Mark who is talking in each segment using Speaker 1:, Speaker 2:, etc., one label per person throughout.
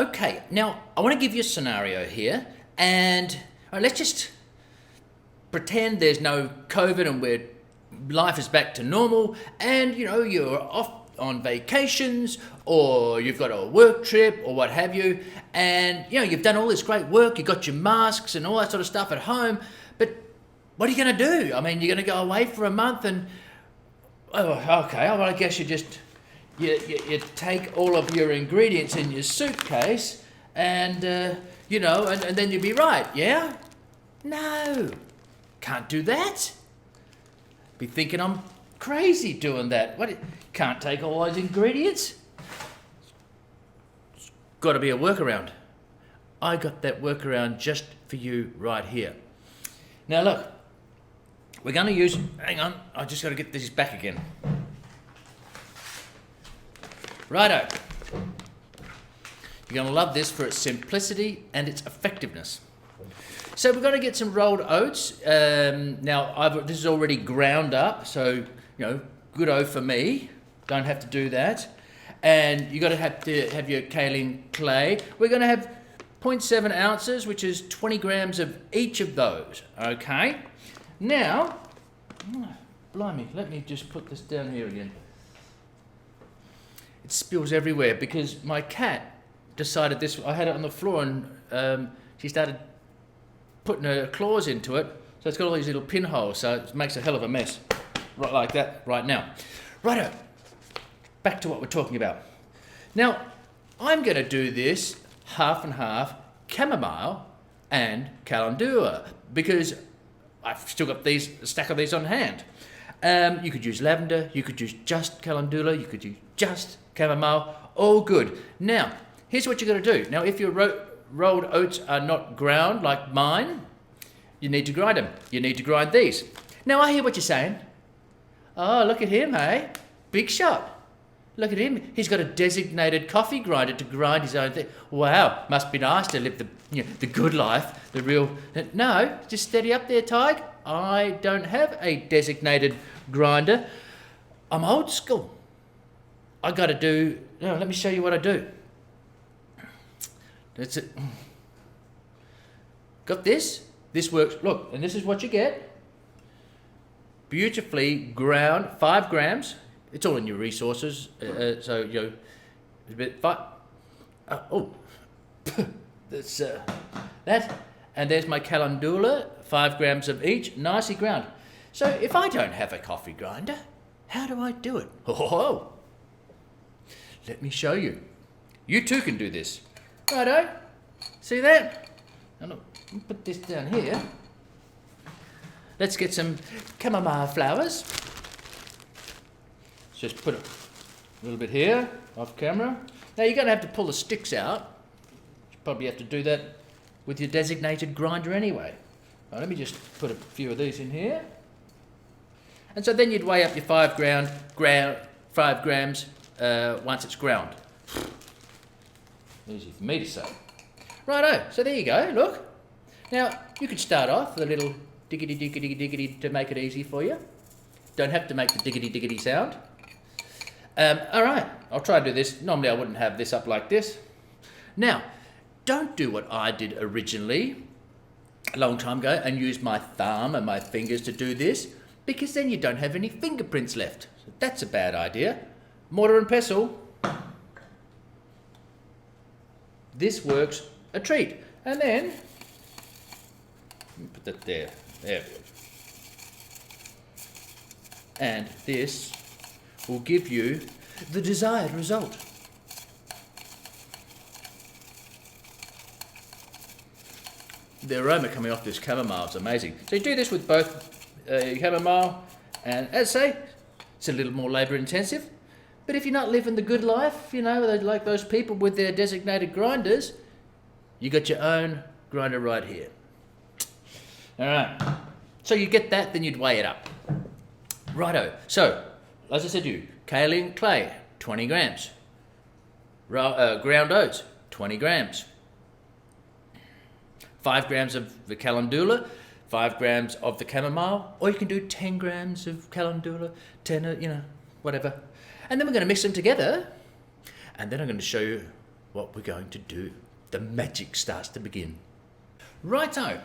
Speaker 1: Okay, now I want to give you a scenario here, and let's just pretend there's no COVID and life is back to normal, and you're off on vacations, or you've got a work trip or what have you, and you've done all this great work, you've got your masks and all that sort of stuff at home, but what are you going to do? I mean, you're going to go away for a month and, well, I guess you take all of your ingredients in your suitcase and, and then you'll be right, yeah? No, can't do that. Be thinking I'm crazy doing that. Can't take all those ingredients? It's got to be a workaround. I got that workaround just for you right here. Now look, we're going to use, hang on, I just got to get this back again. Righto. You're going to love this for its simplicity and its effectiveness. So we're going to get some rolled oats. Now this is already ground up, so good-o for me. Don't have to do that. And you're going to have your kaolin clay. We're going to have 0.7 ounces, which is 20 grams of each of those. Okay. Now, blimey, let me just put this down here again. It spills everywhere because my cat decided this. I had it on the floor and she started putting her claws into it. So it's got all these little pinholes, so it makes a hell of a mess. Right like that right now. Righto, back to what we're talking about. Now, I'm going to do this half and half chamomile and calendula because I've still got a stack of these on hand. You could use lavender, you could use just calendula, you could use just chamomile, all good. Now, here's what you're going to do. Now, if your rolled oats are not ground like mine, you need to grind them. You need to grind these. Now, I hear what you're saying. Oh, look at him, hey? Big shot. Look at him. He's got a designated coffee grinder to grind his own thing. Wow, must be nice to live the good life, the real... No, just steady up there, Tig. I don't have a designated grinder. I'm old school. I got to do... let me show you what I do. That's it. Got this? This works. Look, and this is what you get. Beautifully ground, 5 grams. It's all in your resources. So, it's a bit... that's that. And there's my calendula, 5 grams of each, nicely ground. So if I don't have a coffee grinder, how do I do it? Oh, let me show you. You too can do this. Righto. See that? Now look, put this down here. Let's get some chamomile flowers. Just put a little bit here, off camera. Now you're going to have to pull the sticks out. You probably have to do that with your designated grinder anyway. Right, let me just put a few of these in here. And so then you'd weigh up your 5 grams once it's ground. Easy for me to say. Righto, so there you go, look. Now, you could start off with a little diggity to make it easy for you. Don't have to make the diggity sound. Alright, I'll try to do this. Normally I wouldn't have this up like this. Now, don't do what I did originally a long time ago and use my thumb and my fingers to do this, because then you don't have any fingerprints left. So that's a bad idea. Mortar and pestle. This works a treat. And then, let me put that there. There we go. And this will give you the desired result. The aroma coming off this chamomile is amazing. So you do this with both chamomile and, as I say, it's a little more labour intensive. But if you're not living the good life, like those people with their designated grinders, you got your own grinder right here. All right. So you get that, then you'd weigh it up. Righto. So, as I said to you, kaolin clay, 20 grams. Ground oats, 20 grams. 5 grams of the calendula, 5 grams of the chamomile, or you can do 10 grams of calendula, 10, whatever. And then we're going to mix them together, and then I'm going to show you what we're going to do. The magic starts to begin. Righto.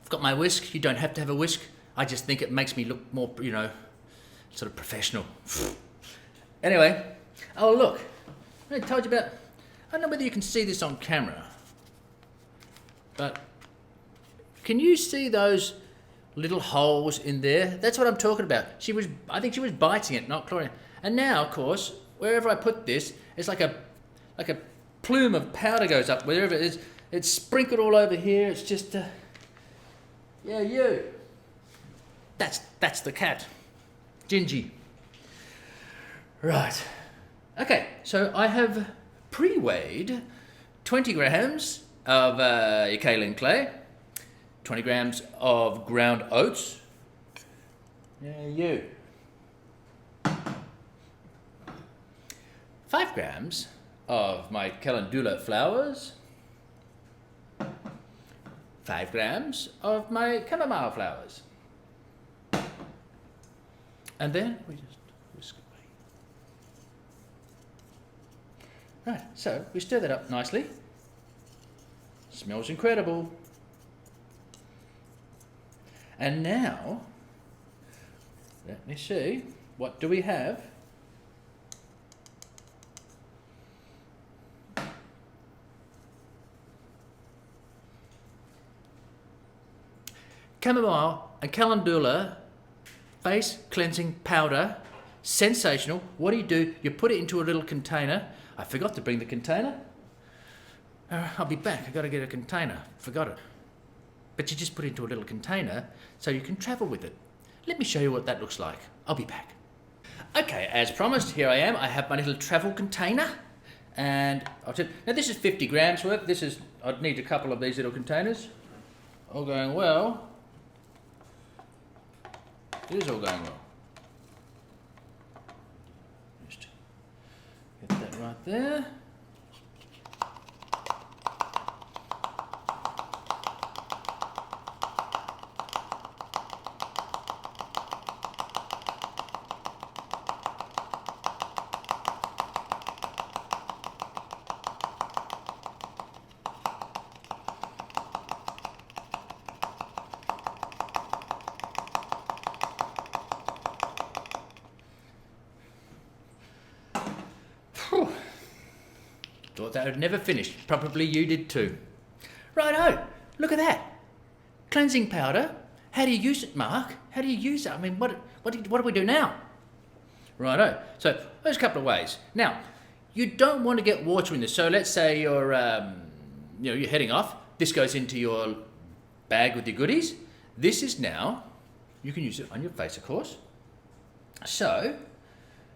Speaker 1: I've got my whisk. You don't have to have a whisk. I just think it makes me look more, sort of professional. Anyway, oh look, I told you about, I don't know whether you can see this on camera, but can you see those little holes in there? That's what I'm talking about. I think she was biting it, not clawing it. And now, of course, wherever I put this, it's like a plume of powder goes up, wherever it is. It's sprinkled all over here. It's just, yeah, you. That's the cat. Gingy. Right. Okay, so I have pre-weighed 20 grams of your kaolin clay, 20 grams of ground oats. Yeah, you. 5 grams of my calendula flowers. 5 grams of my chamomile flowers. And then we just whisk away. Right, so we stir that up nicely. Smells incredible. And now, let me see, what do we have? Chamomile and calendula face cleansing powder. Sensational. What do? You put it into a little container. I forgot to bring the container. I'll be back. I've got to get a container. Forgot it. But you just put it into a little container so you can travel with it. Let me show you what that looks like. I'll be back. Okay, as promised, here I am. I have my little travel container. And now this is 50 grams worth. I'd need a couple of these little containers. All going well. It is all going well. Just get that right there. Thought that would never finish. Probably you did too. Righto, look at that. Cleansing powder. How do you use it, Mark? How do you use it? I mean, what do we do now? Righto. So there's a couple of ways. Now, you don't want to get water in this. So let's say you're heading off. This goes into your bag with your goodies. This is now, you can use it on your face, of course. So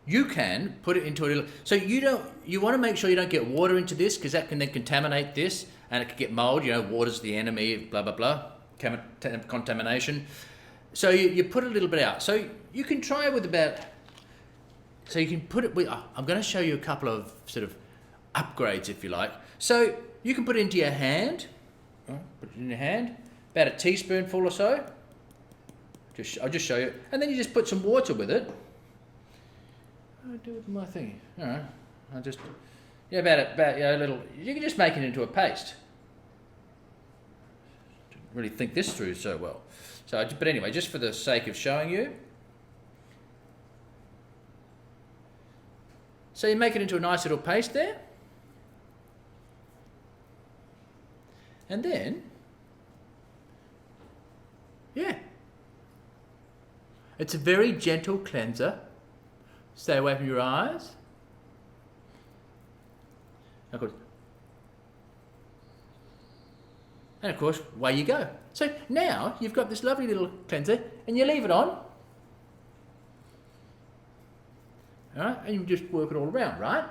Speaker 1: you can put it into a little, so you want to make sure you don't get water into this because that can then contaminate this and it can get mold. Water's the enemy, blah, blah, blah, contamination. So you put a little bit out. So you can try with so you can put it with, I'm going to show you a couple of sort of upgrades if you like. So you can put it into your hand, put it in your hand, about a teaspoonful or so. I'll just show you. And then you just put some water with it. I do with my thing. All right. About a little. You can just make it into a paste. Didn't really think this through so well. But anyway, just for the sake of showing you. So you make it into a nice little paste there. And then, yeah. It's a very gentle cleanser. Stay away from your eyes. Of course. And of course, away you go. So now you've got this lovely little cleanser and you leave it on. All right, and you just work it all around, right?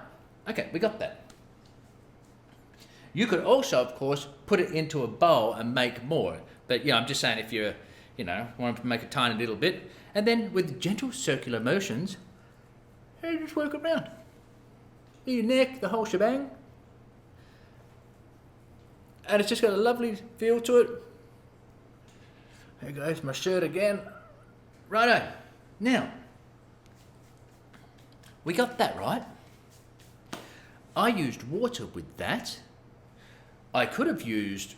Speaker 1: Okay, we got that. You could also, of course, put it into a bowl and make more. But I'm just saying if you want to make a tiny little bit. And then with gentle circular motions, you just work it around. Your neck, the whole shebang. And it's just got a lovely feel to it. There goes my shirt again. Righto. Now, we got that right. I used water with that. I could have used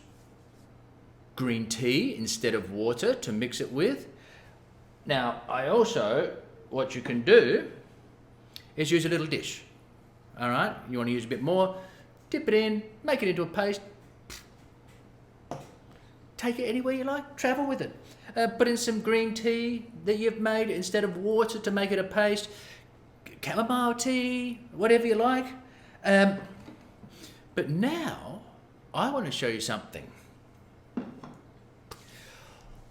Speaker 1: green tea instead of water to mix it with. Now, what you can do is use a little dish. All right, you want to use a bit more, dip it in, make it into a paste, take it anywhere you like, travel with it. Put in some green tea that you've made instead of water to make it a paste, chamomile tea, whatever you like. But now, I want to show you something.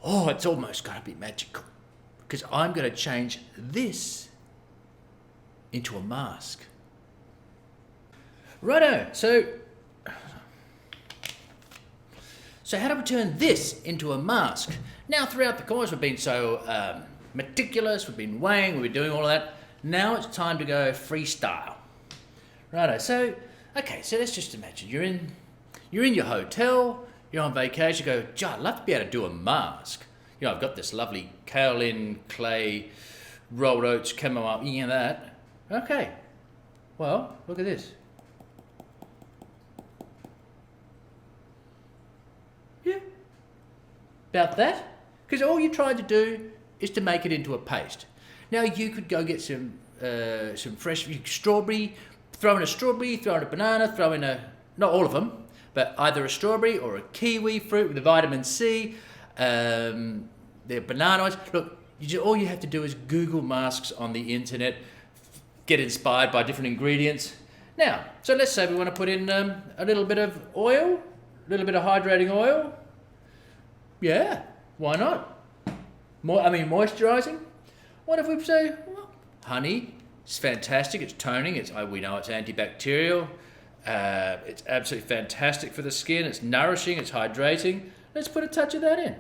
Speaker 1: Oh, it's almost going to be magical, because I'm going to change this into a mask. Righto, so how do we turn this into a mask? Now, throughout the course, we've been so meticulous, we've been weighing, we've been doing all of that. Now it's time to go freestyle. Righto, so let's just imagine you're in your hotel, you're on vacation, you go, gee, I'd love to be able to do a mask. You know, I've got this lovely kaolin, clay, rolled oats, chamomile, that. Okay, well, look at this. Yeah, about that. Because all you tried to do is to make it into a paste. Now you could go get some fresh strawberry, throw in a strawberry, throw in a banana, throw in not all of them, but either a strawberry or a kiwi fruit with the vitamin C, the banana ones. Look, all you have to do is Google masks on the internet, get inspired by different ingredients. Now, so let's say we want to put in a little bit of oil, a little bit of hydrating oil. Yeah, why not? Moisturizing. What if we say, well, honey, it's fantastic, it's toning, we know it's antibacterial, it's absolutely fantastic for the skin, it's nourishing, it's hydrating. Let's put a touch of that in.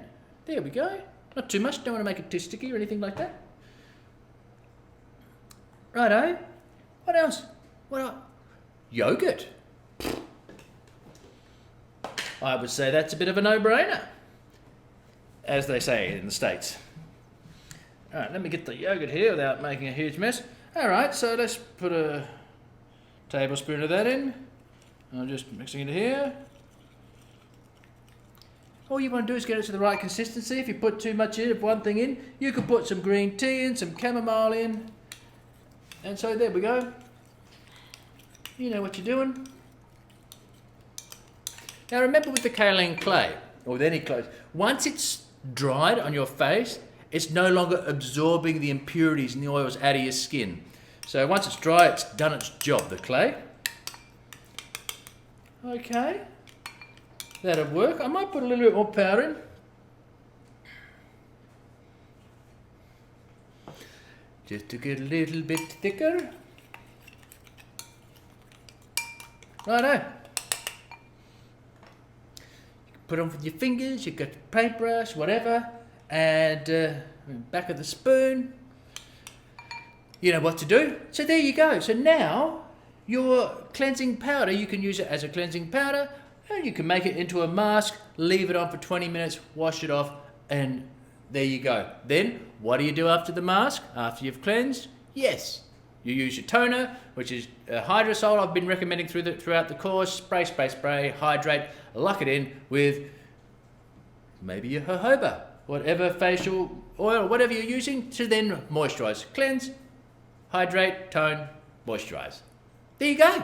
Speaker 1: There we go. Not too much, don't want to make it too sticky or anything like that. Righto. What else? Yogurt. I would say that's a bit of a no-brainer, as they say in the States. All right, let me get the yogurt here without making a huge mess. All right, so let's put a tablespoon of that in. I'm just mixing it here. All you want to do is get it to the right consistency. If you put too much in, one thing in, you could put some green tea in, some chamomile in. And so there we go. You know what you're doing. Now remember with the kaolin clay, or with any clay, once it's dried on your face, it's no longer absorbing the impurities and the oils out of your skin. So once it's dry, it's done its job, the clay. Okay, that'll work. I might put a little bit more powder in. Just to get a little bit thicker. Righto. Put it on with your fingers, you've got your paintbrush, whatever, and back of the spoon. You know what to do. So there you go. So now your cleansing powder, you can use it as a cleansing powder, and you can make it into a mask, leave it on for 20 minutes, wash it off, and there you go. Then what do you do after the mask? After you've cleansed? Yes. You use your toner, which is hydrosol. I've been recommending throughout the course. Spray, spray, spray, hydrate, lock it in with maybe a jojoba, whatever facial oil, whatever you're using, to then moisturize. Cleanse, hydrate, tone, moisturize. There you go.